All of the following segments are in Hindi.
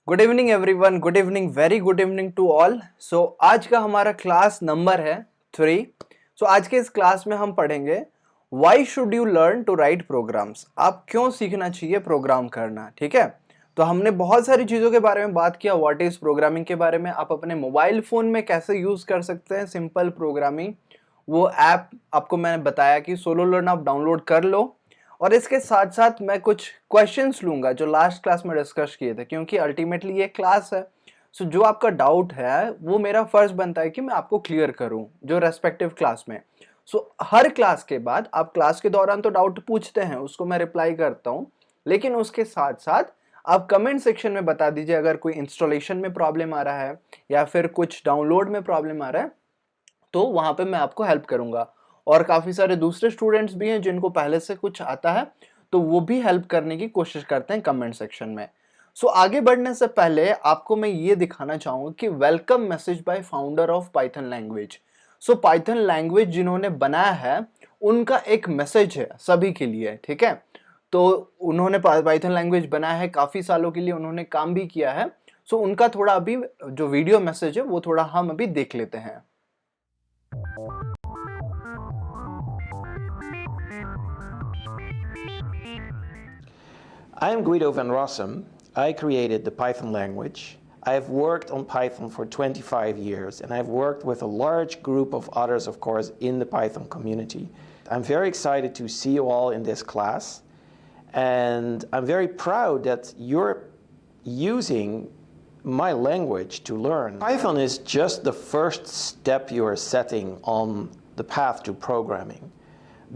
Good evening everyone, good evening, very good evening to all. So आज का हमारा क्लास नंबर है 3। सो आज के इस क्लास में हम पढ़ेंगे why should you learn to write programs. आप क्यों सीखना चाहिए प्रोग्राम करना। ठीक है, तो हमने बहुत सारी चीज़ों के बारे में बात किया। व्हाट इज़ प्रोग्रामिंग के बारे में, आप अपने मोबाइल फ़ोन में कैसे यूज़ कर सकते हैं सिंपल प्रोग्रामिंग। वो ऐप आपको मैंने बताया कि सोलो लर्न आप डाउनलोड कर लो। और इसके साथ साथ मैं कुछ क्वेश्चंस लूंगा जो लास्ट क्लास में डिस्कस किए थे, क्योंकि अल्टीमेटली ये क्लास है। सो जो आपका डाउट है वो मेरा फर्ज बनता है कि मैं आपको क्लियर करूं जो रेस्पेक्टिव क्लास में। सो हर क्लास के बाद आप क्लास के दौरान तो डाउट पूछते हैं, उसको मैं रिप्लाई करता हूं, लेकिन उसके साथ साथ आप कमेंट सेक्शन में बता दीजिए अगर कोई इंस्टॉलेशन में प्रॉब्लम आ रहा है या फिर कुछ डाउनलोड में प्रॉब्लम आ रहा है, तो वहां पे मैं आपको हेल्प करूंगा। और काफी सारे दूसरे स्टूडेंट्स भी हैं जिनको पहले से कुछ आता है, तो वो भी हेल्प करने की कोशिश करते हैं कमेंट सेक्शन में। सो आगे बढ़ने से पहले आपको मैं ये दिखाना चाहूंगा कि welcome message bye founder of Python language. So Python language जिन्होंने बनाया है उनका एक मैसेज है सभी के लिए। ठीक है, तो उन्होंने पाइथन लैंग्वेज बनाया है, काफी सालों के लिए उन्होंने काम भी किया है। सो उनका थोड़ा अभी जो वीडियो मैसेज है वो थोड़ा हम अभी देख लेते हैं। I am Guido van Rossum. I created the Python language. I've worked on Python for 25 years, and I've worked with a large group of others, of course, in the Python community. I'm very excited to see you all in this class, and I'm very proud that you're using my language to learn. Python is just the first step you are setting on the path to programming.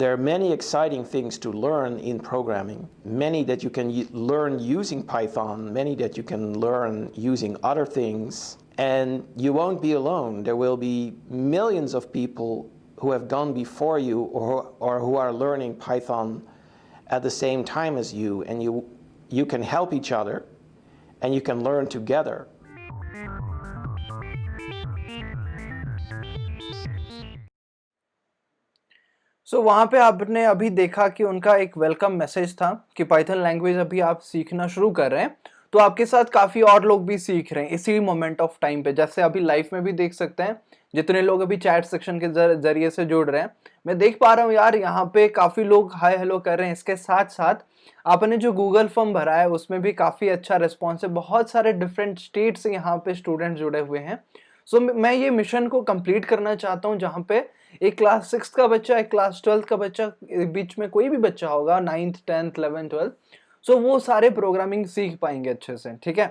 There are many exciting things to learn in programming, many that you can learn using Python, many that you can learn using other things, and you won't be alone. There will be millions of people who have gone before you or who are learning Python at the same time as you, and you can help each other and you can learn together. सो वहाँ पे आपने अभी देखा कि उनका एक वेलकम मैसेज था कि पाइथन लैंग्वेज अभी आप सीखना शुरू कर रहे हैं, तो आपके साथ काफ़ी और लोग भी सीख रहे हैं इसी मोमेंट ऑफ टाइम पे। जैसे अभी लाइफ में भी देख सकते हैं, जितने लोग अभी चैट सेक्शन के जरिए से जुड़ रहे हैं, मैं देख पा रहा हूँ यार यहाँ पे काफ़ी लोग हाय हेलो कर रहे हैं। इसके साथ साथ आपने जो गूगल फॉर्म भरा है उसमें भी काफ़ी अच्छा रिस्पॉन्स है। बहुत सारे डिफरेंट स्टेट से यहाँ पे स्टूडेंट जुड़े हुए हैं। सो मैं ये मिशन को कंप्लीट करना चाहता हूँ जहाँ पे एक क्लास 6 का बच्चा, एक क्लास 12 का बच्चा, बीच में कोई भी बच्चा होगा, 9th 10th 11th 12th, सो वो सारे प्रोग्रामिंग सीख पाएंगे अच्छे से। ठीक है,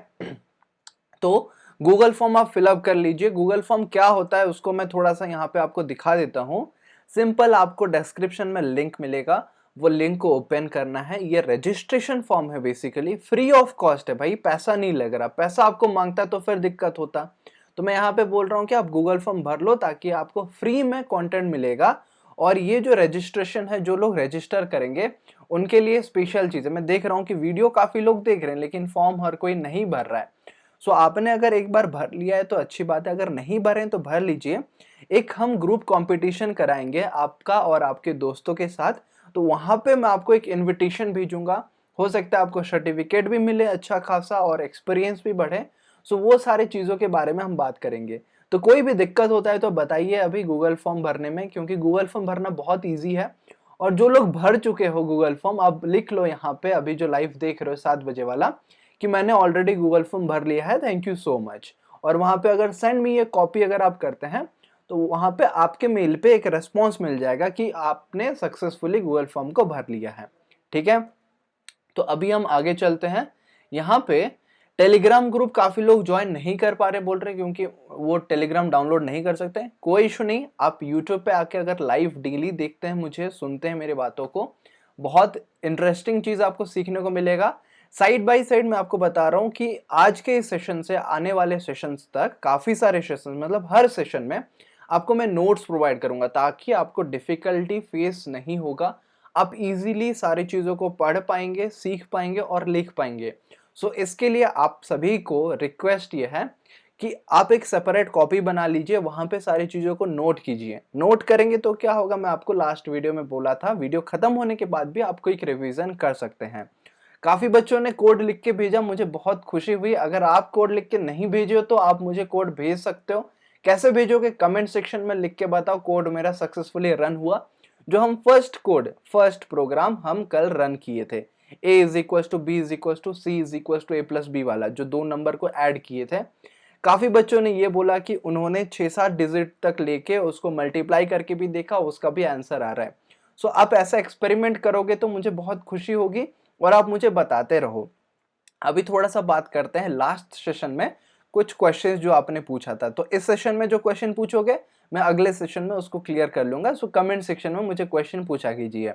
तो गूगल फॉर्म आप फिलअप कर लीजिए। गूगल फॉर्म क्या होता है उसको मैं थोड़ा सा यहाँ पे आपको दिखा देता हूँ। सिंपल, आपको डिस्क्रिप्शन में लिंक मिलेगा, वो लिंक को ओपन करना है। ये रजिस्ट्रेशन फॉर्म है, बेसिकली फ्री ऑफ कॉस्ट है भाई, पैसा नहीं लग रहा। पैसा आपको मांगता तो फिर दिक्कत होता। तो मैं यहाँ पे बोल रहा हूँ कि आप गूगल फॉर्म भर लो ताकि आपको फ्री में कंटेंट मिलेगा। और ये जो रजिस्ट्रेशन है, जो लोग रजिस्टर करेंगे उनके लिए स्पेशल चीज़ है। मैं देख रहा हूँ कि वीडियो काफ़ी लोग देख रहे हैं लेकिन फॉर्म हर कोई नहीं भर रहा है। सो आपने अगर एक बार भर लिया है तो अच्छी बात है, अगर नहीं भरे हैं तो भर लीजिए। एक हम ग्रुप कंपटीशन कराएंगे आपका और आपके दोस्तों के साथ, तो वहाँ पे मैं आपको एक इनविटेशन भेजूंगा। हो सकता है आपको सर्टिफिकेट भी मिले अच्छा खासा और एक्सपीरियंस भी बढ़े। सो वो सारी चीज़ों के बारे में हम बात करेंगे। तो कोई भी दिक्कत होता है तो बताइए अभी गूगल फॉर्म भरने में, क्योंकि गूगल फॉर्म भरना बहुत ईजी है। और जो लोग भर चुके हो गूगल फॉर्म, आप लिख लो यहाँ पे अभी जो लाइव देख रहे हो 7 बजे वाला, कि मैंने ऑलरेडी गूगल फॉर्म भर लिया है, थैंक यू सो मच। और वहाँ पे अगर सेंड मी ये कॉपी अगर आप करते हैं तो वहाँ पे आपके मेल पे एक रेस्पॉन्स मिल जाएगा कि आपने सक्सेसफुली गूगल फॉर्म को भर लिया है। ठीक है, तो अभी हम आगे चलते हैं। यहाँ पे टेलीग्राम ग्रुप काफी लोग ज्वाइन नहीं कर पा रहे, बोल रहे क्योंकि वो टेलीग्राम डाउनलोड नहीं कर सकते। कोई इशू नहीं, आप यूट्यूब पे आके अगर लाइव डेली देखते हैं मुझे, सुनते हैं मेरी बातों को, बहुत इंटरेस्टिंग चीज आपको सीखने को मिलेगा। साइड बाय साइड मैं आपको बता रहा हूँ कि आज के इस सेशन से आने वाले सेशंस तक काफी सारे सेशन, मतलब हर सेशन में आपको मैं नोट्स प्रोवाइड करूंगा ताकि आपको डिफिकल्टी फेस नहीं होगा। आप इजीली सारी चीजों को पढ़ पाएंगे, सीख पाएंगे और लिख पाएंगे। सो इसके लिए आप सभी को रिक्वेस्ट ये है कि आप एक सेपरेट कॉपी बना लीजिए, वहां पे सारी चीजों को नोट कीजिए। नोट करेंगे तो क्या होगा, मैं आपको लास्ट वीडियो में बोला था, वीडियो खत्म होने के बाद भी आपको एक रिवीजन कर सकते हैं। काफी बच्चों ने कोड लिख के भेजा, मुझे बहुत खुशी हुई। अगर आप कोड लिख के नहीं भेजे हो तो आप मुझे कोड भेज सकते हो। कैसे भेजोगे? कमेंट सेक्शन में लिख के बताओ कोड मेरा सक्सेसफुली रन हुआ। जो हम फर्स्ट प्रोग्राम हम कल रन किए थे, a is equal to B is equal to C is equal to A plus B वाला, जो 2 नंबर को ऐड किए थे। काफी बच्चों ने ये बोला कि उन्होंने 6-7 डिजिट तक लेके उसको मल्टीप्लाई करके भी देखा, उसका भी आंसर आ रहा है। सो आप ऐसा एक्सपेरिमेंट करोगे तो मुझे बहुत खुशी होगी और आप मुझे बताते रहो। अभी थोड़ा सा बात करते हैं लास्ट सेशन में कुछ क्वेश्चंस जो आपने पूछा था। तो इस सेशन में जो क्वेश्चन पूछोगे मैं अगले सेशन में उसको क्लियर कर लूंगा। सो कमेंट सेक्शन में मुझे क्वेश्चन पूछा कीजिए।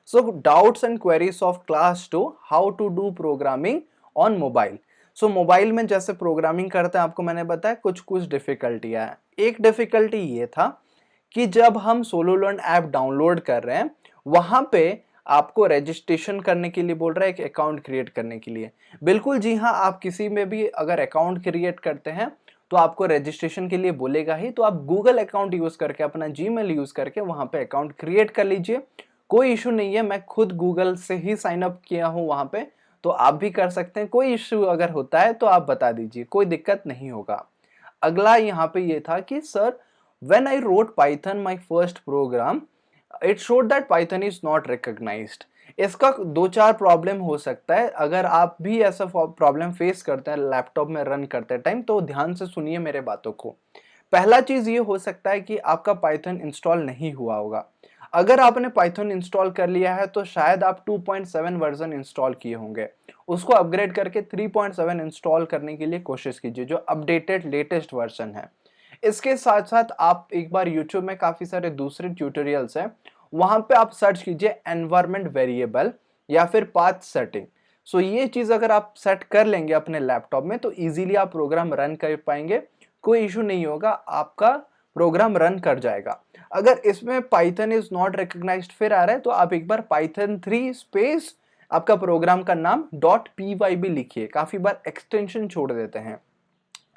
So doubts and queries of class 2, how to do programming on mobile. So mobile में जैसे प्रोग्रामिंग करते हैं आपको मैंने बताया कुछ डिफिकल्टियां हैं। एक डिफिकल्टी ये था कि जब हम सोलो लर्न ऐप डाउनलोड कर रहे हैं वहां पे आपको रजिस्ट्रेशन करने के लिए बोल रहा है, एक अकाउंट क्रिएट करने के लिए। बिल्कुल जी हाँ, आप किसी में भी अगर अकाउंट क्रिएट करते हैं तो आपको रजिस्ट्रेशन के लिए बोलेगा ही। तो आप गूगल अकाउंट यूज करके, अपना जीमेल यूज करके वहां पे अकाउंट क्रिएट कर लीजिए। कोई इशू नहीं है, मैं खुद गूगल से ही साइन अप किया हूं वहां पे, तो आप भी कर सकते हैं। कोई इशू अगर होता है तो आप बता दीजिए, कोई दिक्कत नहीं होगा। अगला यहाँ पे ये था कि sir when I wrote Python my first program it showed that Python is not recognized। इसका 2-4 प्रॉब्लम हो सकता है। अगर आप भी ऐसा प्रॉब्लम फेस करते हैं लैपटॉप में रन करते टाइम तो ध्यान से सुनिए मेरे बातों को। पहला चीज ये हो सकता है कि आपका Python इंस्टॉल नहीं हुआ होगा। अगर आपने Python इंस्टॉल कर लिया है तो शायद आप 2.7 वर्जन इंस्टॉल किए होंगे। उसको अपग्रेड करके 3.7 इंस्टॉल करने के लिए कोशिश कीजिए, जो अपडेटेड लेटेस्ट वर्जन है। इसके साथ साथ आप एक बार YouTube में काफी सारे दूसरे ट्यूटोरियल्स हैं, वहां पे आप सर्च कीजिए एनवायरनमेंट वेरिएबल या फिर पाथ सेटिंग। सो ये चीज अगर आप सेट कर लेंगे अपने लैपटॉप में तो इजीली आप प्रोग्राम रन कर पाएंगे, कोई इशू नहीं होगा, आपका प्रोग्राम रन कर जाएगा। अगर इसमें पाइथन इज नॉट रिकॉग्नाइज्ड फिर आ रहा है तो आप एक बार पाइथन 3 स्पेस आपका प्रोग्राम का नाम .py भी लिखिए। काफी बार एक्सटेंशन छोड़ देते हैं।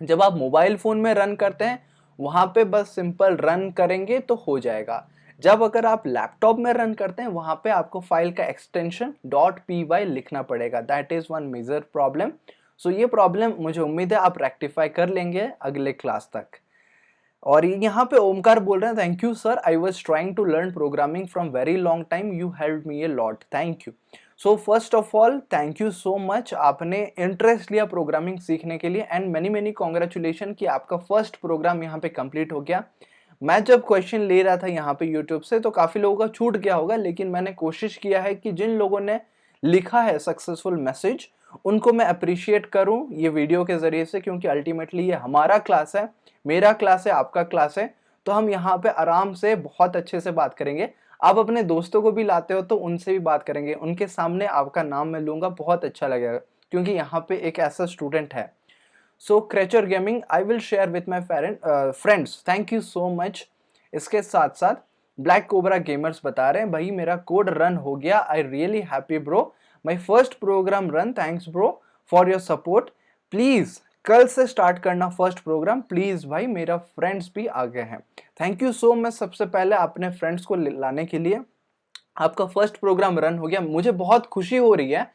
जब आप मोबाइल फोन में रन करते हैं वहां पे बस सिंपल रन करेंगे तो हो जाएगा। जब अगर आप लैपटॉप में रन करते हैं वहां पे आपको फाइल का एक्सटेंशन .py लिखना पड़ेगा। That is one major problem. So ये प्रॉब्लम मुझे उम्मीद है आप रेक्टिफाई कर लेंगे अगले क्लास तक। और यहाँ पे ओमकार बोल रहे हैं, thank you sir, I was trying to learn programming from very long time, you help me a lot, thank you. So first of all thank you so much, आपने इंटरेस्ट लिया प्रोग्रामिंग सीखने के लिए एंड मेनी मेनी कॉन्ग्रेचुलेशन कि आपका फर्स्ट प्रोग्राम यहाँ पे कंप्लीट हो गया। मैं जब क्वेश्चन ले रहा था यहाँ पे यूट्यूब से तो काफी लोगों का छूट गया होगा, लेकिन मैंने कोशिश किया है कि जिन लोगों ने लिखा है सक्सेसफुल मैसेज उनको मैं अप्रिशिएट करूं ये वीडियो के जरिए से, क्योंकि अल्टीमेटली ये हमारा क्लास है, मेरा क्लास है, आपका क्लास है, तो हम यहाँ पे आराम से बहुत अच्छे से बात करेंगे। आप अपने दोस्तों को भी लाते हो तो उनसे भी बात करेंगे, उनके सामने आपका नाम मैं लूंगा, बहुत अच्छा लगेगा क्योंकि यहाँ पे एक ऐसा स्टूडेंट है। So creature gaming I will share with my friends, thank you so much. इसके साथ साथ ब्लैक कोबरा गेमर्स बता रहे हैं भाई मेरा कोड रन हो गया, I really happy bro, my first program run, thanks bro for your support, please कल से स्टार्ट करना फर्स्ट प्रोग्राम प्लीज भाई, मेरा फ्रेंड्स भी आ गए हैं। थैंक यू सो मच सबसे पहले अपने फ्रेंड्स को लाने के लिए। आपका फर्स्ट प्रोग्राम रन हो गया, मुझे बहुत खुशी हो रही है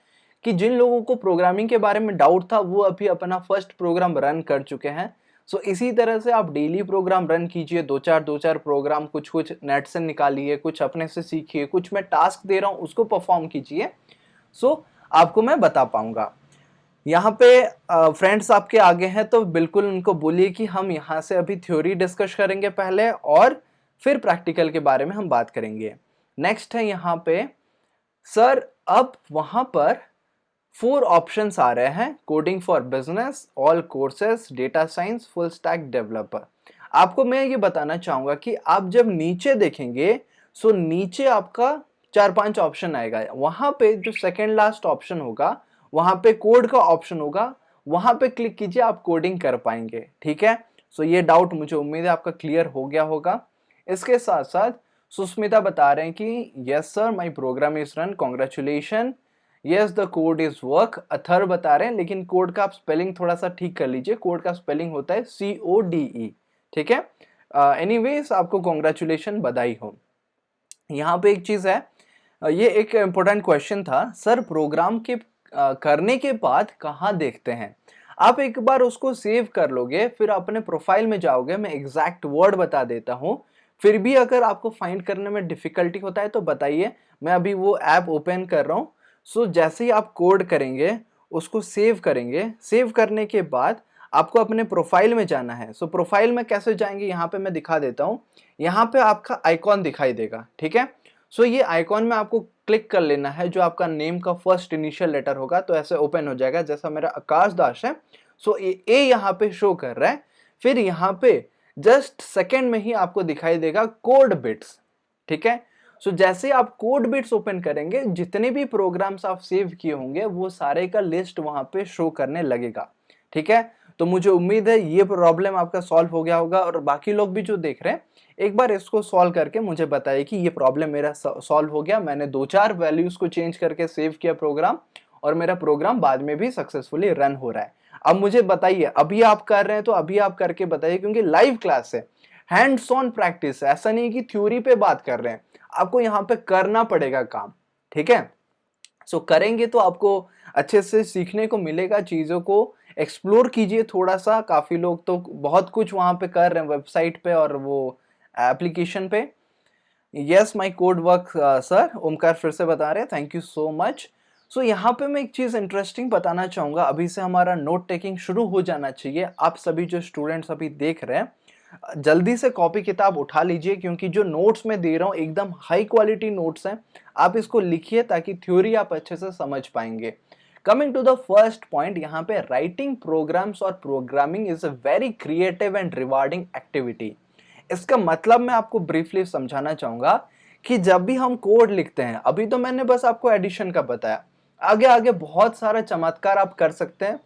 कि जिन लोगों को प्रोग्रामिंग के बारे में डाउट था वो अभी अपना फर्स्ट प्रोग्राम रन कर चुके हैं। सो इसी तरह से आप डेली प्रोग्राम रन कीजिए, दो चार प्रोग्राम कुछ नेट से निकालिए, कुछ अपने से सीखिए, कुछ मैं टास्क दे रहा हूँ उसको परफॉर्म कीजिए। सो आपको मैं बता पाऊंगा। यहाँ पे फ्रेंड्स आपके आगे हैं तो बिल्कुल उनको बोलिए कि हम यहाँ से अभी थ्योरी डिस्कस करेंगे पहले और फिर प्रैक्टिकल के बारे में हम बात करेंगे। नेक्स्ट है यहाँ पे सर, अब वहां पर 4 ऑप्शंस आ रहे हैं, coding for business, all courses, data science, full stack developer. आपको मैं ये बताना चाहूंगा कि आप जब नीचे देखेंगे सो नीचे आपका 4-5 ऑप्शन आएगा, वहां पे जो सेकेंड लास्ट ऑप्शन होगा वहां पे कोड का ऑप्शन होगा, वहां पे क्लिक कीजिए, आप कोडिंग कर पाएंगे। ठीक है, सो ये डाउट मुझे उम्मीद है आपका क्लियर हो गया होगा। इसके साथ साथ सुस्मिता बता रहे हैं कि yes sir my program is run, congratulation, yes the code is work. अथर बता रहे हैं लेकिन कोड का आप स्पेलिंग थोड़ा सा ठीक कर लीजिए, कोड का स्पेलिंग होता है CODE। ठीक है, एनीवेज आपको कांग्रेचुलेशन, बधाई हो। यहाँ पे एक चीज है, ये एक इम्पोर्टेंट क्वेश्चन था सर, प्रोग्राम के करने के बाद कहाँ देखते हैं। आप एक बार उसको सेव कर लोगे, फिर अपने प्रोफाइल में जाओगे, मैं एग्जैक्ट वर्ड बता देता हूँ। फिर भी अगर आपको फाइंड करने में डिफिकल्टी होता है तो बताइए, मैं अभी वो ऐप ओपन कर रहा हूँ। सो जैसे ही आप कोड करेंगे, उसको सेव करेंगे, सेव करने के बाद आपको अपने प्रोफाइल में जाना है। सो प्रोफाइल में कैसे जाएंगे, यहाँ पे मैं दिखा देता हूँ। यहाँ पे आपका आइकॉन दिखाई देगा, ठीक है। सो ये आइकॉन में आपको क्लिक कर लेना है, जो आपका नेम का फर्स्ट इनिशियल लेटर होगा, तो ऐसे ओपन हो जाएगा। जैसा मेरा आकाश दास है, सो ए यहाँ पे शो कर रहा है। फिर यहाँ पे जस्ट सेकेंड में ही आपको दिखाई देगा कोड बिट्स, ठीक है। सो जैसे आप कोड बिट्स ओपन करेंगे, जितने भी प्रोग्राम्स आप सेव किए होंगे वो सारे का लिस्ट वहां पे शो करने लगेगा, ठीक है। तो मुझे उम्मीद है ये प्रॉब्लम आपका सॉल्व हो गया होगा, और बाकी लोग भी जो देख रहे हैं एक बार इसको सॉल्व करके मुझे बताइए कि ये प्रॉब्लम मेरा सॉल्व हो गया। मैंने 2-4 वैल्यूज को चेंज करके सेव किया प्रोग्राम, और मेरा प्रोग्राम बाद में भी सक्सेसफुली रन हो रहा है। अब मुझे बताइए, अभी आप कर रहे हैं तो अभी आप करके बताइए, क्योंकि लाइव क्लास है, हैंड्स ऑन प्रैक्टिस है, ऐसा नहीं कि थ्योरी पे बात कर रहे हैं, आपको यहाँ पे करना पड़ेगा काम, ठीक है। सो करेंगे तो आपको अच्छे से सीखने को मिलेगा। चीज़ों को एक्सप्लोर कीजिए थोड़ा सा, काफ़ी लोग तो बहुत कुछ वहाँ पे कर रहे हैं वेबसाइट पे और वो एप्लीकेशन पे। Yes my code work sir, Omkar फिर से बता रहे हैं, थैंक यू सो मच। सो यहाँ पे मैं एक चीज़ इंटरेस्टिंग बताना चाहूँगा, अभी से हमारा नोट टेकिंग शुरू हो जाना चाहिए। आप सभी जो स्टूडेंट्स अभी देख रहे हैं, जल्दी से कॉपी किताब उठा लीजिए, क्योंकि जो नोट्स मैं दे रहा हूँ एकदम हाई क्वालिटी नोट्स हैं। आप इसको लिखिए ताकि थ्योरी आप अच्छे से समझ पाएंगे। Coming to the first point, यहाँ पे राइटिंग प्रोग्राम्स और programming is a very creative and rewarding activity. इसका मतलब मैं आपको ब्रीफली समझाना चाहूंगा कि जब भी हम कोड लिखते हैं, अभी तो मैंने बस आपको एडिशन का बताया, आगे आगे बहुत सारा चमत्कार आप कर सकते हैं,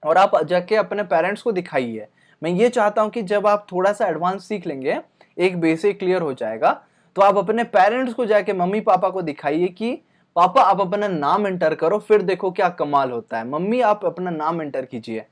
और आप जाके अपने पेरेंट्स को दिखाइए। मैं ये चाहता हूं कि जब आप थोड़ा सा एडवांस सीख लेंगे, एक बेसिक क्लियर हो जाएगा, तो आप अपने पेरेंट्स को जाके, मम्मी पापा को दिखाइए कि पापा आप अपना नाम एंटर करो, फिर देखो क्या कमाल होता है, मम्मी आप अपना नाम एंटर कीजिए।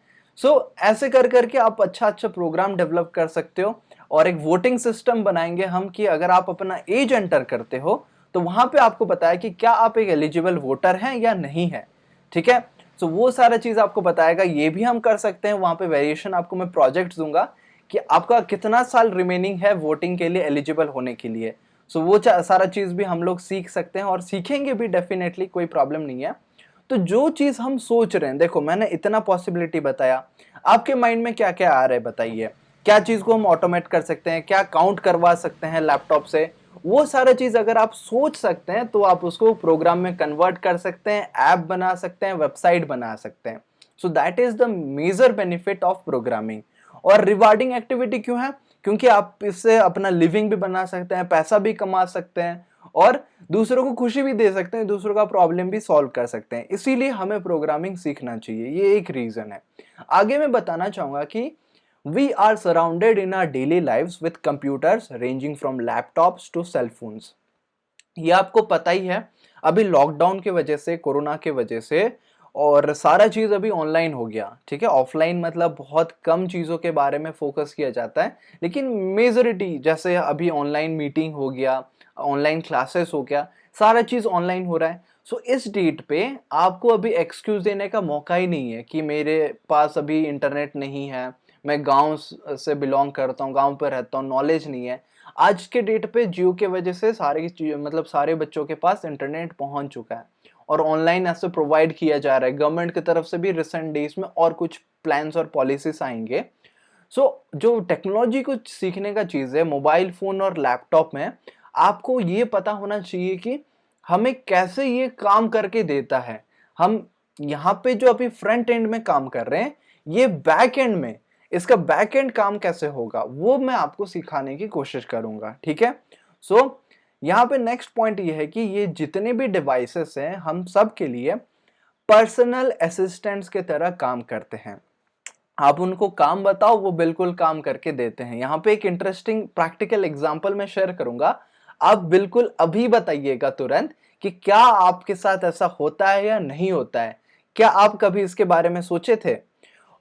ऐसे कर करके आप अच्छा अच्छा प्रोग्राम डेवलप कर सकते हो। और एक वोटिंग सिस्टम बनाएंगे हम कि अगर आप अपना एज एंटर करते हो, तो वहां पे आपको बताया कि क्या आप एक एलिजिबल वोटर हैं या नहीं है, ठीक है। वो सारा चीज आपको बताएगा, ये भी हम कर सकते हैं। वहां पे वेरिएशन आपको मैं प्रोजेक्ट दूंगा कि आपका कितना साल रिमेनिंग है वोटिंग के लिए, एलिजिबल होने के लिए। वो सारा चीज भी हम लोग सीख सकते हैं, और सीखेंगे भी डेफिनेटली, कोई प्रॉब्लम नहीं है। तो जो चीज हम सोच रहे हैं, देखो मैंने इतना पॉसिबिलिटी बताया, आपके माइंड में क्या क्या आ रहा है बताइए। क्या चीज को हम ऑटोमेट कर सकते हैं, क्या काउंट करवा सकते हैं लैपटॉप से, वो सारा चीज अगर आप सोच सकते हैं तो आप उसको प्रोग्राम में कन्वर्ट कर सकते हैं, ऐप बना सकते हैं, वेबसाइट बना सकते हैं। So that is the major benefit of programming. और रिवार्डिंग एक्टिविटी क्यों है, क्योंकि आप इससे अपना लिविंग भी बना सकते हैं, पैसा भी कमा सकते हैं, और दूसरों को खुशी भी दे सकते हैं, दूसरों का प्रॉब्लम भी सॉल्व कर सकते हैं। इसीलिए हमें प्रोग्रामिंग सीखना चाहिए, ये एक रीजन है। आगे मैं बताना चाहूंगा कि we are surrounded in our daily lives with computers ranging from laptops to cell phones। ये आपको पता ही है, अभी लॉकडाउन की वजह से, कोरोना की वजह से, और सारा चीज अभी ऑनलाइन हो गया, ठीक है। ऑफलाइन मतलब बहुत कम चीजों के बारे में फोकस किया जाता है, लेकिन मेजॉरिटी जैसे अभी ऑनलाइन मीटिंग हो गया, ऑनलाइन क्लासेस हो गया, सारा चीज ऑनलाइन हो रहा है। इस डेट पे आपको अभी एक्सक्यूज देने का मौका ही नहीं है कि मेरे पास अभी इंटरनेट नहीं है, मैं गांव से बिलोंग करता हूँ, गांव पर रहता हूँ, नॉलेज नहीं है। आज के डेट पे जियो के वजह से मतलब सारे बच्चों के पास इंटरनेट पहुंच चुका है, और ऑनलाइन ऐसे प्रोवाइड किया जा रहा है गवर्नमेंट की तरफ से भी। रिसेंट डेज में और कुछ प्लान्स और पॉलिसीज आएंगे। जो टेक्नोलॉजी को सीखने का चीज है, मोबाइल फोन और लैपटॉप में आपको ये पता होना चाहिए कि हमें कैसे ये काम करके देता है। हम यहाँ पे जो अभी फ्रंट एंड में काम कर रहे हैं, ये बैक एंड में, इसका बैक एंड काम कैसे होगा वो मैं आपको सिखाने की कोशिश करूंगा, ठीक है। यहाँ पे नेक्स्ट पॉइंट ये है कि ये जितने भी डिवाइसेस हैं, हम सब के लिए पर्सनल असिस्टेंट्स के तरह काम करते हैं। आप उनको काम बताओ, वो बिल्कुल काम करके देते हैं। यहाँ पे एक इंटरेस्टिंग प्रैक्टिकल एग्जांपल मैं शेयर करूंगा, आप बिल्कुल अभी बताइएगा तुरंत कि क्या आपके साथ ऐसा होता है या नहीं होता है। क्या आप कभी इसके बारे में सोचे थे?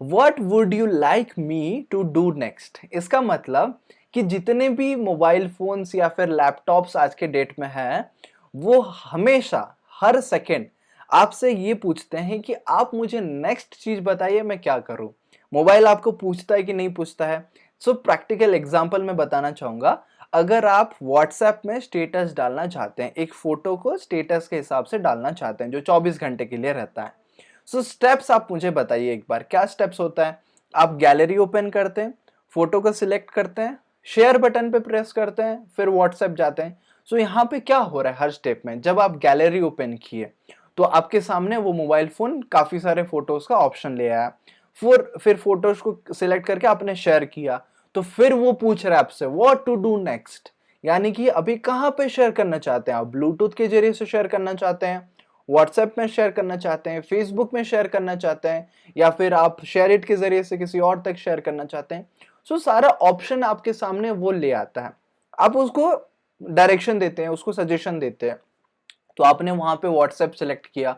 What would you like me to do next? इसका मतलब कि जितने भी मोबाइल फोन्स या फिर लैपटॉप्स आज के डेट में हैं, वो हमेशा हर सेकेंड आपसे ये पूछते हैं कि आप मुझे नेक्स्ट चीज़ बताइए मैं क्या करूँ? मोबाइल आपको पूछता है कि नहीं पूछता है? सो प्रैक्टिकल एग्ज़ाम्पल मैं बताना चाहूँगा। अगर आप व्हाट्सएप में स्टेटस डालना चाहते हैं, एक फ़ोटो को स्टेटस के हिसाब से डालना चाहते हैं जो 24 घंटे के लिए रहता है। सो स्टेप्स आप मुझे बताइए एक बार, क्या स्टेप्स होता है? आप गैलरी ओपन करते हैं, फ़ोटो को सिलेक्ट करते हैं, शेयर बटन पे प्रेस करते हैं, फिर व्हाट्सएप जाते हैं। सो यहाँ पे क्या हो रहा है हर स्टेप में? जब आप गैलरी ओपन किए तो आपके सामने वो मोबाइल फ़ोन काफ़ी सारे फ़ोटोज़ का ऑप्शन ले आया। फिर फ़ोटोज़ को सिलेक्ट करके आपने शेयर किया, तो फिर वो पूछ रहा है आपसे व्हाट टू डू नेक्स्ट? यानी कि अभी कहाँ पे शेयर करना चाहते हैं आप? ब्लूटूथ के ज़रिए से शेयर करना चाहते हैं, व्हाट्सएप में शेयर करना चाहते हैं, फेसबुक में शेयर करना चाहते हैं, या फिर आप शेयर इट के ज़रिए से किसी और तक शेयर करना चाहते हैं। सो सारा ऑप्शन आपके सामने वो ले आता है। आप उसको डायरेक्शन देते हैं, उसको सजेशन देते हैं। तो आपने वहां पे व्हाट्सएप सिलेक्ट किया।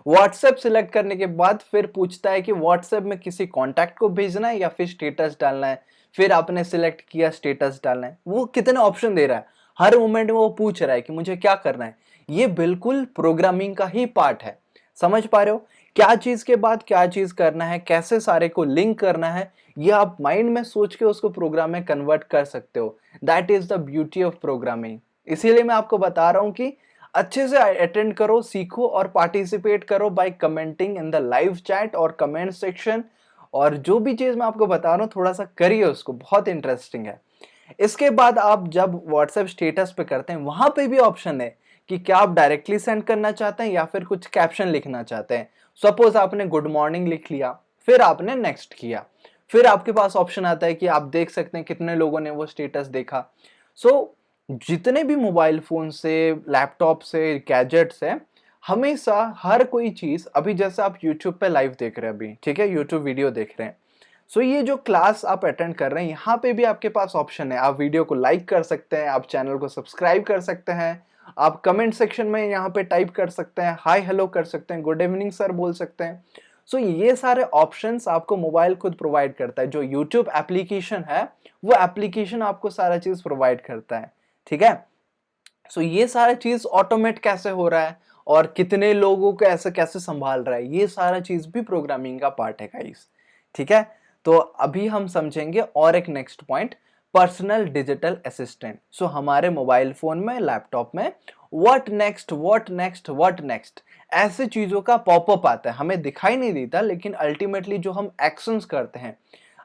व्हाट्सएप सिलेक्ट करने के बाद फिर पूछता है कि व्हाट्सएप में किसी कांटेक्ट को भेजना है या फिर स्टेटस डालना है। फिर आपने सिलेक्ट किया स्टेटस डालना है। वो कितने ऑप्शन दे रहा है, हर मोमेंट में वो पूछ रहा है कि मुझे क्या करना है। ये बिल्कुल प्रोग्रामिंग का ही पार्ट है। समझ पा रहे हो क्या चीज के बाद क्या चीज करना है, कैसे सारे को लिंक करना है? ये आप माइंड में सोच के उसको प्रोग्राम में कन्वर्ट कर सकते हो। That is the beauty of programming. इसीलिए मैं आपको बता रहा हूं कि अच्छे से अटेंड करो, सीखो और पार्टिसिपेट करो by commenting in the live chat और कमेंट सेक्शन। और जो भी चीज मैं आपको बता रहा हूँ थोड़ा सा करिए उसको, बहुत इंटरेस्टिंग है। इसके बाद आप जब व्हाट्सएप स्टेटस पे करते हैं वहां पे भी ऑप्शन है कि क्या आप डायरेक्टली सेंड करना चाहते हैं या फिर कुछ कैप्शन लिखना चाहते हैं। सपोज आपने गुड मॉर्निंग लिख लिया, फिर आपने नेक्स्ट किया, फिर आपके पास ऑप्शन आता है कि आप देख सकते हैं कितने लोगों ने वो स्टेटस देखा। सो जितने भी मोबाइल फोन से, लैपटॉप से, गैजेट्स है, हमेशा हर कोई चीज, अभी जैसे आप यूट्यूब पे लाइव देख रहे हैं अभी, ठीक है, यूट्यूब वीडियो देख रहे हैं। सो ये जो क्लास आप अटेंड कर रहे हैं यहाँ पे भी आपके पास ऑप्शन है। आप वीडियो को लाइक कर सकते हैं, आप चैनल को सब्सक्राइब कर सकते हैं, आप कमेंट सेक्शन में यहाँ पे टाइप कर सकते हैं, हाय हेलो कर सकते हैं, गुड इवनिंग सर बोल सकते हैं। सो ये सारे ऑप्शंस आपको मोबाइल खुद प्रोवाइड करता है। जो यूट्यूब एप्लीकेशन है वो एप्लीकेशन आपको सारा चीज प्रोवाइड करता है। ठीक है। सो ये सारा चीज ऑटोमेट कैसे हो रहा है और कितने लोगों को ऐसे कैसे संभाल रहा है, ये सारा चीज भी प्रोग्रामिंग का पार्ट है गाइस। ठीक है। तो अभी हम समझेंगे और एक next point, personal digital assistant. So हमारे मोबाइल फोन में, लैपटॉप में what next, what next, what next, ऐसे चीजों का पॉपअप आता है, हमें दिखाई नहीं देता, लेकिन अल्टीमेटली जो हम एक्शंस करते हैं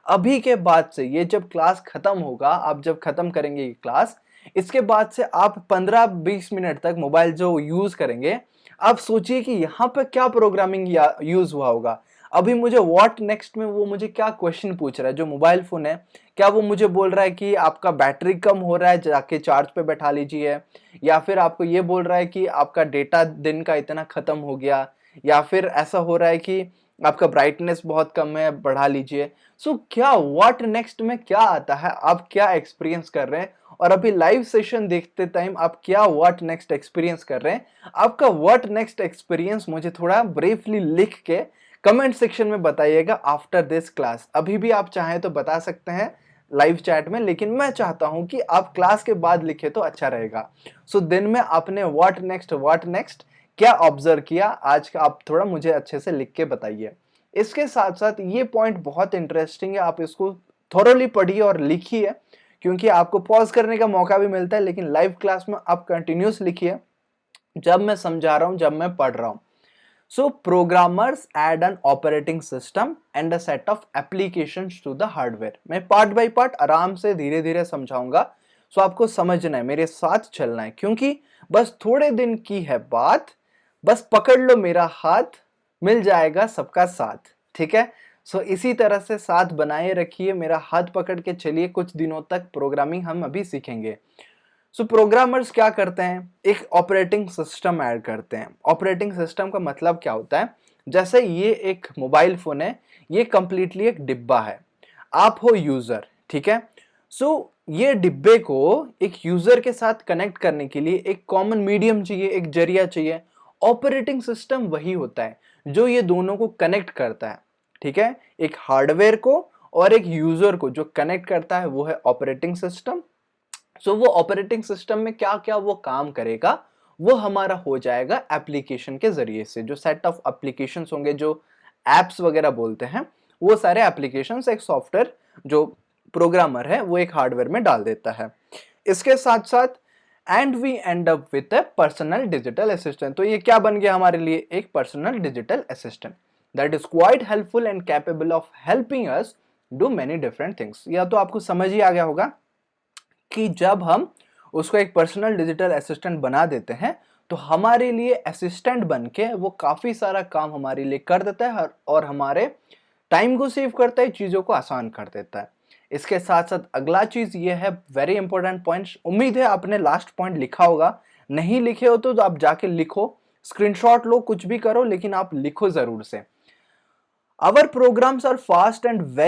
अभी के बाद से, ये जब क्लास खत्म होगा, आप जब खत्म करेंगे ये क्लास, इसके बाद से आप 15-20 मिनट तक मोबाइल जो यूज करेंगे, आप सोचिए कि यहाँ पे क्या प्रोग्रामिंग यूज हुआ होगा। अभी मुझे व्हाट नेक्स्ट में वो मुझे क्या क्वेश्चन पूछ रहा है, जो मोबाइल फोन है, क्या वो मुझे बोल रहा है कि आपका बैटरी कम हो रहा है, जाके चार्ज पे बैठा लीजिए, या फिर आपको ये बोल रहा है कि आपका डेटा दिन का इतना खत्म हो गया, या फिर ऐसा हो रहा है कि आपका ब्राइटनेस बहुत कम है, बढ़ा लीजिए। सो क्या व्हाट नेक्स्ट में क्या आता है, आप क्या एक्सपीरियंस कर रहे हैं, और अभी लाइव सेशन देखते टाइम आप क्या व्हाट नेक्स्ट एक्सपीरियंस कर रहे हैं? आपका व्हाट नेक्स्ट एक्सपीरियंस मुझे थोड़ा ब्रीफली लिख के कमेंट सेक्शन में बताइएगा आफ्टर दिस क्लास। अभी भी आप चाहें तो बता सकते हैं लाइव चैट में, लेकिन मैं चाहता हूं कि आप क्लास के बाद लिखे तो अच्छा रहेगा। सो दिन में आपने व्हाट नेक्स्ट क्या ऑब्जर्व किया आज का, आप थोड़ा मुझे अच्छे से लिख के बताइए। इसके साथ साथ ये पॉइंट बहुत इंटरेस्टिंग है, आप इसको थोरोली पढ़िए और लिखिए, क्योंकि आपको पॉज करने का मौका भी मिलता है, लेकिन लाइव क्लास में आप कंटिन्यूस लिखिए, जब मैं समझा रहा हूं, जब मैं पढ़ रहा हूं। So programmers add an operating system and a set of applications to the hardware. मैं पार्ट बाय पार्ट आराम से धीरे धीरे समझाऊंगा। सो आपको समझना है, मेरे साथ चलना है, क्योंकि बस थोड़े दिन की है बात, बस पकड़ लो मेरा हाथ, मिल जाएगा सबका साथ। ठीक है। सो इसी तरह से साथ बनाए रखिए, मेरा हाथ पकड़ के चलिए, कुछ दिनों तक प्रोग्रामिंग हम अभी सीखेंगे। सो प्रोग्रामर्स क्या करते हैं, एक ऑपरेटिंग सिस्टम ऐड करते हैं। ऑपरेटिंग सिस्टम का मतलब क्या होता है, जैसे ये एक मोबाइल फोन है, ये कंप्लीटली एक डिब्बा है, आप हो यूजर। ठीक है। सो ये डिब्बे को एक यूजर के साथ कनेक्ट करने के लिए एक कॉमन मीडियम चाहिए, एक जरिया चाहिए। ऑपरेटिंग सिस्टम वही होता है जो ये दोनों को कनेक्ट करता है। ठीक है। एक हार्डवेयर को और एक यूजर को जो कनेक्ट करता है वो है ऑपरेटिंग सिस्टम। सो वो ऑपरेटिंग सिस्टम में क्या क्या वो काम करेगा वो हमारा हो जाएगा एप्लीकेशन के जरिए से। जो सेट ऑफ एप्लीकेशंस होंगे, जो एप्स वगैरह बोलते हैं, वो सारे एप्लीकेशंस एक सॉफ्टवेयर जो प्रोग्रामर है वो एक हार्डवेयर में डाल देता है। इसके साथ साथ and we end up with a personal digital assistant. तो ये क्या बन गया हमारे लिए? एक personal digital assistant that is quite helpful and capable of helping us do many different things. या तो आपको समझ ही आ गया होगा कि जब हम उसको एक पर्सनल डिजिटल असिस्टेंट बना देते हैं तो हमारे लिए असिस्टेंट बन के वो काफी सारा काम हमारे लिए कर देता है और हमारे टाइम को सेव करता है, चीजों को आसान कर देता है। इसके साथ साथ अगला चीज ये है, वेरी इंपॉर्टेंट पॉइंट, उम्मीद है आपने लास्ट पॉइंट लिखा होगा, नहीं लिखे हो तो आप जाके लिखो, स्क्रीनशॉट लो, कुछ भी करो, लेकिन आप लिखो जरूर से। Our programs are fast and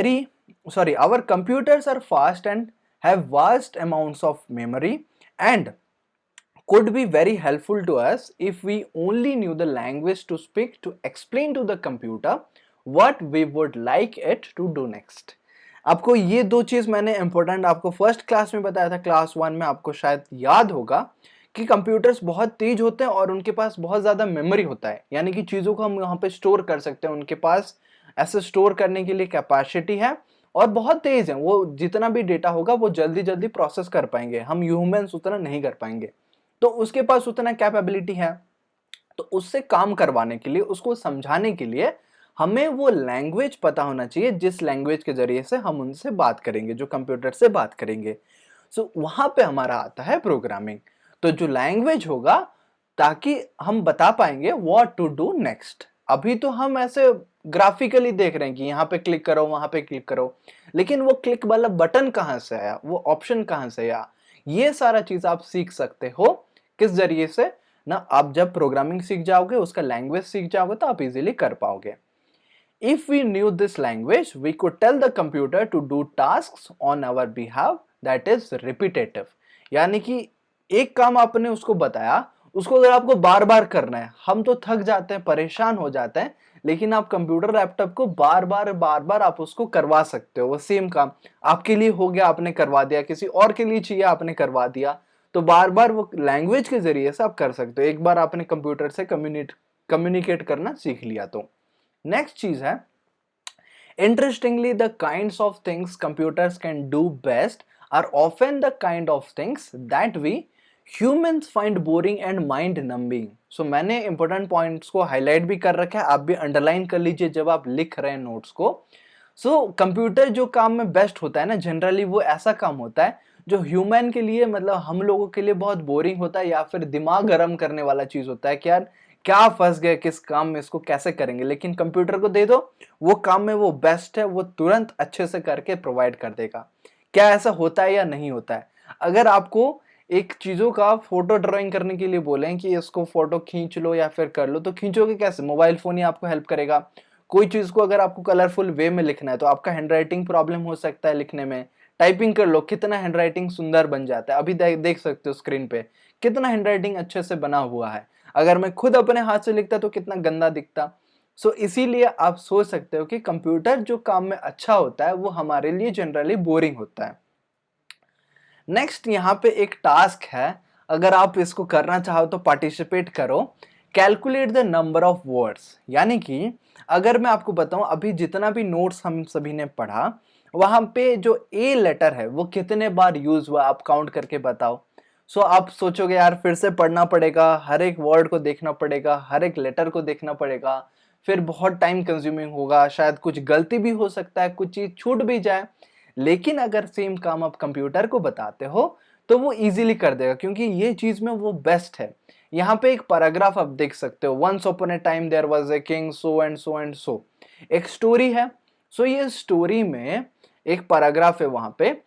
our computers are fast and have vast amounts of memory and could be very helpful to us if we only knew the language to speak to explain to the computer what we would like it to do next। आपको ये दो चीज मैंने इंपॉर्टेंट आपको फर्स्ट क्लास में बताया था, क्लास 1 में, आपको शायद याद होगा कि कंप्यूटर्स बहुत तेज होते हैं और उनके पास बहुत ज्यादा मेमोरी होता है, यानी कि चीजों को हम यहाँ पे स्टोर कर सकते हैं, उनके पास ऐसे स्टोर करने के लिए कैपेसिटी है और बहुत तेज है, वो जितना भी डेटा होगा वो जल्दी जल्दी प्रोसेस कर पाएंगे, हम ह्यूमंस उतना नहीं कर पाएंगे। तो उसके पास उतना कैपेबिलिटी है, तो उससे काम करवाने के लिए, उसको समझाने के लिए हमें वो लैंग्वेज पता होना चाहिए जिस लैंग्वेज के जरिए से हम उनसे बात करेंगे, जो कंप्यूटर से बात करेंगे। सो वहां पे हमारा आता है प्रोग्रामिंग। तो जो लैंग्वेज होगा, ताकि हम बता पाएंगे व्हाट टू डू नेक्स्ट। अभी तो हम ऐसे ग्राफिकली देख रहे हैं कि यहाँ पे क्लिक करो, वहां पे क्लिक करो, लेकिन वो क्लिक वाला बटन कहाँ से आया, वो ऑप्शन कहाँ से आया, ये सारा चीज आप सीख सकते हो किस जरिए से ना, आप जब प्रोग्रामिंग सीख जाओगे, उसका लैंग्वेज सीख जाओगे तो आप इजीली कर पाओगे। If we knew this language, we could tell the computer to do tasks on our behalf that is repetitive। यानी कि एक काम आपने उसको बताया, उसको अगर आपको बार बार करना है, हम तो थक जाते हैं, परेशान हो जाते हैं, लेकिन आप कंप्यूटर लैपटॉप को बार बार आप उसको करवा सकते हो। वो सेम काम आपके लिए हो गया, आपने करवा दिया, किसी और के लिए चाहिए, आपने करवा दिया, तो बार बार वो लैंग्वेज के जरिए से आप कर सकते हो। एक बार आपने कंप्यूटर से कम्युनिकेट करना सीख लिया तो। नेक्स्ट चीज है, interestingly the kinds of things computers can do best are often the kind of things that we humans find boring and mind numbing। so मैंने important points को highlight भी कर रखा है, आप भी underline कर लीजिए जब आप लिख रहे हैं नोट्स को। कंप्यूटर जो काम में बेस्ट होता है ना, जनरली वो ऐसा काम होता है जो ह्यूमन के लिए, मतलब हम लोगों के लिए बहुत बोरिंग होता है, या फिर दिमाग गर्म करने वाला चीज होता है कि यार क्या फंस गए किस काम में, इसको कैसे करेंगे, लेकिन कंप्यूटर को दे दो, वो काम में वो बेस्ट है, वो तुरंत अच्छे से करके प्रोवाइड कर देगा। क्या ऐसा होता है या नहीं होता है? अगर आपको एक चीजों का फोटो ड्राइंग करने के लिए बोलें कि इसको फोटो खींच लो या फिर कर लो, तो खींचोगे कैसे? मोबाइल फोन ही आपको हेल्प करेगा। कोई चीज को अगर आपको कलरफुल वे में लिखना है तो आपका हैंडराइटिंग प्रॉब्लम हो सकता है लिखने में, टाइपिंग कर लो, कितना हैंडराइटिंग सुंदर बन जाता है। अभी देख सकते हो स्क्रीन पे कितना हैंडराइटिंग अच्छे से बना हुआ है। अगर मैं खुद अपने हाथ से लिखता तो कितना गंदा दिखता। इसीलिए आप सोच सकते हो कि कंप्यूटर जो काम में अच्छा होता है वो हमारे लिए जनरली बोरिंग होता है। नेक्स्ट यहाँ पे एक टास्क है, अगर आप इसको करना चाहो तो पार्टिसिपेट करो। Calculate the number of words, यानी कि अगर मैं आपको बताऊं अभी जितना भी नोट्स हम सभी ने पढ़ा, वहां पे जो ए लेटर है वो कितने बार यूज हुआ, आप काउंट करके बताओ। आप सोचोगे यार फिर से पढ़ना पड़ेगा, हर एक वर्ड को देखना पड़ेगा, हर एक लेटर को देखना पड़ेगा, फिर बहुत टाइम कंज्यूमिंग होगा, शायद कुछ गलती भी हो सकता है, कुछ चीज छूट भी जाए। लेकिन अगर सेम काम आप कंप्यूटर को बताते हो तो वो इजीली कर देगा, क्योंकि ये चीज में वो बेस्ट है। यहाँ पे एक पैराग्राफ आप देख सकते हो, once upon a time there was a king so and so and so, एक स्टोरी है। ये स्टोरी में एक पैराग्राफ है वहां पे।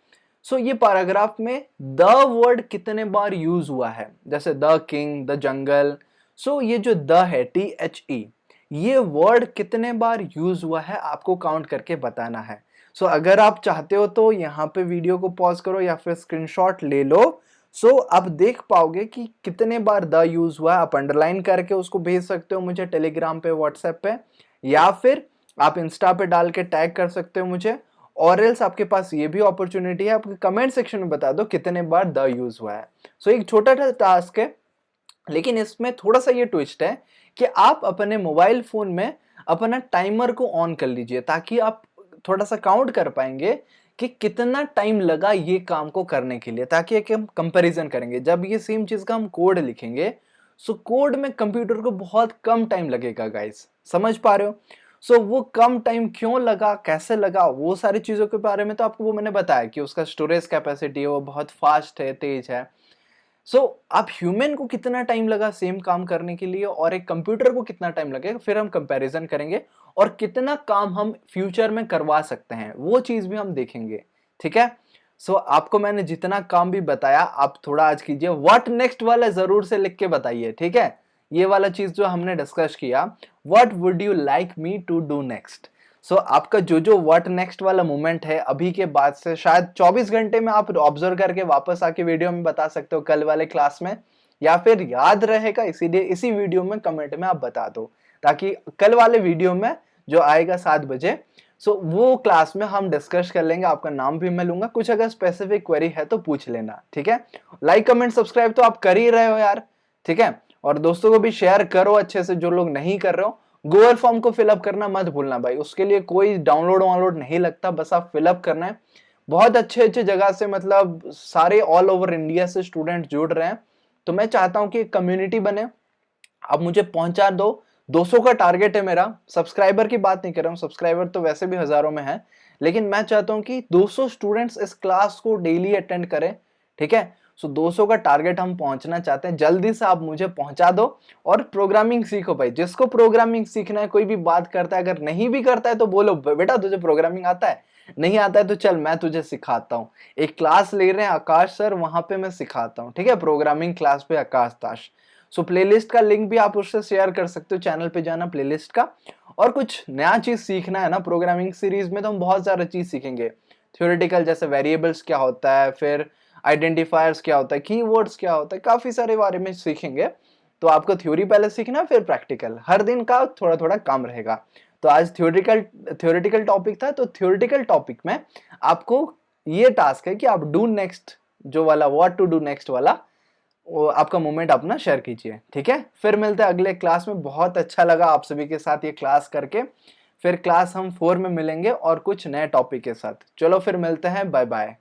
ये पैराग्राफ में द वर्ड कितने बार यूज हुआ है, जैसे द किंग, द जंगल। ये जो द है THE, ये वर्ड कितने बार यूज हुआ है आपको काउंट करके बताना है। अगर आप चाहते हो तो यहाँ पे वीडियो को पॉज करो या फिर स्क्रीनशॉट ले लो। आप देख पाओगे कि कितने बार द यूज हुआ है, आप अंडरलाइन करके उसको भेज सकते हो मुझे टेलीग्राम पे, व्हाट्सएप पे, या फिर आप इंस्टा पे डाल के टैग कर सकते हो मुझे, और एल्स आपके पास ये भी अपॉर्चुनिटी है, आपके कमेंट सेक्शन में बता दो कितने बार द यूज हुआ है। एक छोटा सा टास्क है, लेकिन इसमें थोड़ा सा ये ट्विस्ट है कि आप अपने मोबाइल फोन में अपना टाइमर को ऑन कर लीजिए, ताकि आप थोड़ा सा काउंट कर पाएंगे कि कितना टाइम लगा ये काम को करने के लिए, ताकि एक हम कंपैरिजन करेंगे। जब ये सेम चीज का हम कोड लिखेंगे, सो कोड में कंप्यूटर को बहुत कम टाइम लगेगा गाइस, समझ पा रहे हो? सो वो कम टाइम क्यों लगा, कैसे लगा, वो सारी चीजों के बारे में तो आपको वो मैंने बताया कि उसका स्टोरेज कैपेसिटी है वो बहुत फास्ट है, तेज है। सो आप ह्यूमन को कितना टाइम लगा सेम काम करने के लिए और एक कंप्यूटर को कितना टाइम लगेगा, फिर हम कंपैरिजन करेंगे और कितना काम हम फ्यूचर में करवा सकते हैं वो चीज भी हम देखेंगे, ठीक है? सो आपको मैंने जितना काम भी बताया आप थोड़ा आज कीजिए, व्हाट नेक्स्ट वाला जरूर से लिख के बताइए, ठीक है? ये वाला चीज जो हमने डिस्कस किया, what would you like me to do next. So आपका जो जो व्हाट नेक्स्ट वाला मोमेंट है अभी के बाद से शायद 24 घंटे में आप ऑब्जर्व करके वापस आके वीडियो में बता सकते हो कल वाले क्लास में, या फिर याद रहेगा इसीलिए इसी वीडियो में कमेंट में आप बता दो, ताकि कल वाले वीडियो में जो आएगा 7 बजे, सो वो क्लास में हम डिस्कस कर लेंगे, आपका नाम भी मैं लूंगा, कुछ अगर स्पेसिफिक क्वेरी है तो पूछ लेना, ठीक है? लाइक कमेंट सब्सक्राइब तो आप कर ही रहे हो यार, ठीक है? और दोस्तों को भी शेयर करो अच्छे से, जो लोग नहीं कर रहे हो। गूगल फॉर्म को फिलअप करना मत भूलना भाई, उसके लिए कोई डाउनलोड नहीं लगता, बस आप फिलअप करना है। बहुत अच्छे अच्छे जगह से, मतलब सारे ऑल ओवर इंडिया से स्टूडेंट जुड़ रहे हैं, तो मैं चाहता हूं कि एक कम्युनिटी बने, आप मुझे पहुंचा दो। 200 का टारगेट है मेरा, सब्सक्राइबर की बात नहीं कर रहा हूँ, सब्सक्राइबर तो वैसे भी हजारों में है, लेकिन मैं चाहता हूं कि 200 स्टूडेंट्स इस क्लास को डेली अटेंड करें, ठीक है? सो 200 का टारगेट हम पहुंचना चाहते हैं, जल्दी से आप मुझे पहुंचा दो और प्रोग्रामिंग सीखो भाई। जिसको प्रोग्रामिंग सीखना है, कोई भी बात करता है, अगर नहीं भी करता है तो बोलो बेटा तुझे प्रोग्रामिंग आता है, नहीं आता है तो चल मैं तुझे सिखाता हूँ। एक क्लास ले रहे हैं आकाश सर, वहां पे मैं सिखाता हूँ, ठीक है? प्रोग्रामिंग क्लास पे आकाश ताश। सो प्लेलिस्ट का लिंक भी आप उससे शेयर कर सकते हो, चैनल पे जाना प्लेलिस्ट का। और कुछ नया चीज सीखना है ना प्रोग्रामिंग सीरीज में, तो हम बहुत सारा चीज सीखेंगे। थ्योरेटिकल जैसे वेरिएबल्स क्या होता है, फिर आइडेंटिफायर्स क्या होता है, कीवर्ड्स क्या होता है, काफी सारे बारे में सीखेंगे। तो आपको थ्योरी पहले सीखना, फिर प्रैक्टिकल, हर दिन का थोड़ा थोड़ा काम रहेगा। तो आज थ्योरेटिकल टॉपिक था, तो थ्योरेटिकल टॉपिक में आपको ये टास्क है कि आप डू नेक्स्ट जो वाला, व्हाट टू डू नेक्स्ट वाला, वो आपका मोमेंट अपना शेयर कीजिए, ठीक है? फिर मिलते हैं अगले क्लास में। बहुत अच्छा लगा आप सभी के साथ ये क्लास करके। फिर क्लास हम 4 में मिलेंगे और कुछ नए टॉपिक के साथ। चलो फिर मिलते हैं, बाय बाय।